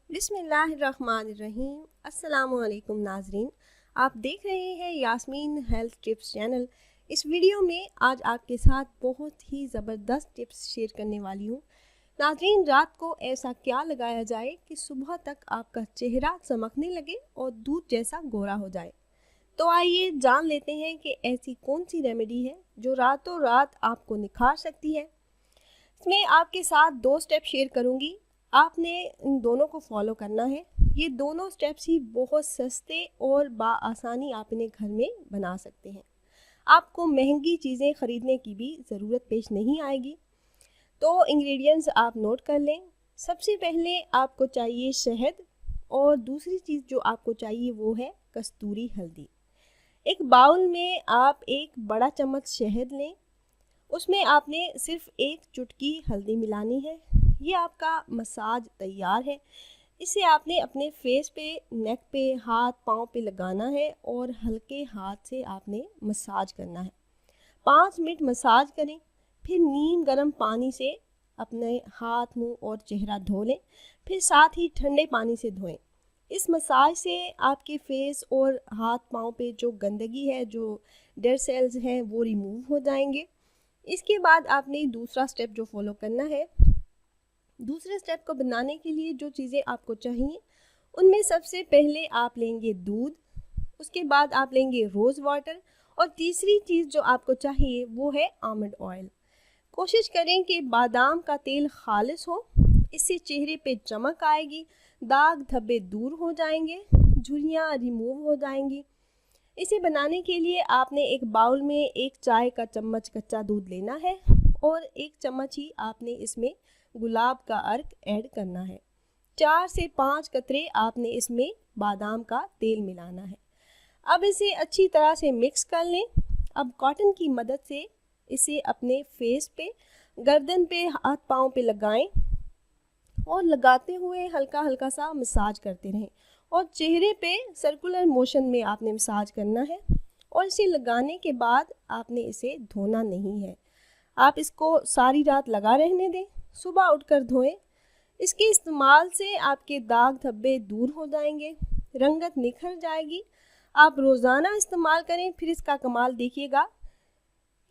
बिस्मिल्लाहिर्रहमानिर्रहीम। अस्सलामुअलैकुम नाजरीन, आप देख रहे हैं यास्मीन हेल्थ टिप्स चैनल। इस वीडियो में आज आपके साथ बहुत ही ज़बरदस्त टिप्स शेयर करने वाली हूँ। नाजरीन, रात को ऐसा क्या लगाया जाए कि सुबह तक आपका चेहरा चमकने लगे और दूध जैसा गोरा हो जाए। तो आइए जान लेते हैं कि ऐसी कौन सी रेमेडी है जो रातों रात आपको निखार सकती है। इसमें आपके साथ 2 स्टेप शेयर करूँगी, आपने इन दोनों को फॉलो करना है। ये दोनों स्टेप्स ही बहुत सस्ते और बाआसानी आप इन्हें घर में बना सकते हैं। आपको महंगी चीज़ें ख़रीदने की भी ज़रूरत पेश नहीं आएगी। तो इंग्रेडिएंट्स आप नोट कर लें। सबसे पहले आपको चाहिए शहद, और दूसरी चीज़ जो आपको चाहिए वो है कस्तूरी हल्दी। एक बाउल में आप एक बड़ा चम्मच शहद लें, उसमें आपने सिर्फ 1 चुटकी हल्दी मिलानी है। ये आपका मसाज तैयार है। इसे आपने अपने फेस पे, नेक पे, हाथ पाँव पे लगाना है और हल्के हाथ से आपने मसाज करना है। 5 मिनट मसाज करें, फिर नीम गर्म पानी से अपने हाथ, मुंह और चेहरा धो लें, फिर साथ ही ठंडे पानी से धोएं। इस मसाज से आपके फेस और हाथ पाँव पे जो गंदगी है, जो डेड सेल्स हैं, वो रिमूव हो जाएंगे। इसके बाद आपने दूसरा स्टेप जो फॉलो करना है, दूसरे स्टेप को बनाने के लिए जो चीज़ें आपको चाहिए उनमें सबसे पहले आप लेंगे दूध, उसके बाद आप लेंगे रोज़ वाटर, और तीसरी चीज़ जो आपको चाहिए वो है आमंड ऑयल। कोशिश करें कि बादाम का तेल खालिस हो, इससे चेहरे पे चमक आएगी, दाग धब्बे दूर हो जाएंगे, झुर्रियाँ रिमूव हो जाएंगी। इसे बनाने के लिए आपने एक बाउल में 1 चाय का चम्मच कच्चा दूध लेना है और 1 चम्मच ही आपने इसमें गुलाब का अर्क ऐड करना है। 4 से 5 कतरे आपने इसमें बादाम का तेल मिलाना है। अब इसे अच्छी तरह से मिक्स कर लें। अब कॉटन की मदद से इसे अपने फेस पे, गर्दन पे, हाथ पाँव पे लगाएं और लगाते हुए हल्का हल्का सा मसाज करते रहें, और चेहरे पे सर्कुलर मोशन में आपने मसाज करना है। और इसे लगाने के बाद आपने इसे धोना नहीं है, आप इसको सारी रात लगा रहने दें, सुबह उठकर धोएं। इसके इस्तेमाल से आपके दाग धब्बे दूर हो जाएंगे, रंगत निखर जाएगी। आप रोज़ाना इस्तेमाल करें, फिर इसका कमाल देखिएगा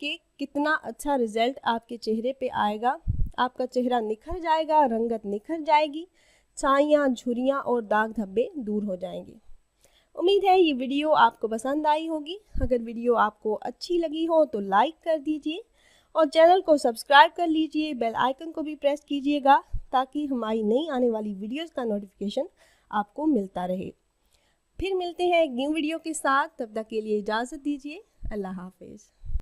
कि कितना अच्छा रिज़ल्ट आपके चेहरे पे आएगा। आपका चेहरा निखर जाएगा, रंगत निखर जाएगी, छाइयाँ, झुर्रियाँ और दाग धब्बे दूर हो जाएंगे। उम्मीद है ये वीडियो आपको पसंद आई होगी। अगर वीडियो आपको अच्छी लगी हो तो लाइक कर दीजिए और चैनल को सब्सक्राइब कर लीजिए। बेल आइकन को भी प्रेस कीजिएगा ताकि हमारी नई आने वाली वीडियोस का नोटिफिकेशन आपको मिलता रहे। फिर मिलते हैं एक न्यू वीडियो के साथ, तब तक के लिए इजाज़त दीजिए। अल्लाह हाफिज़।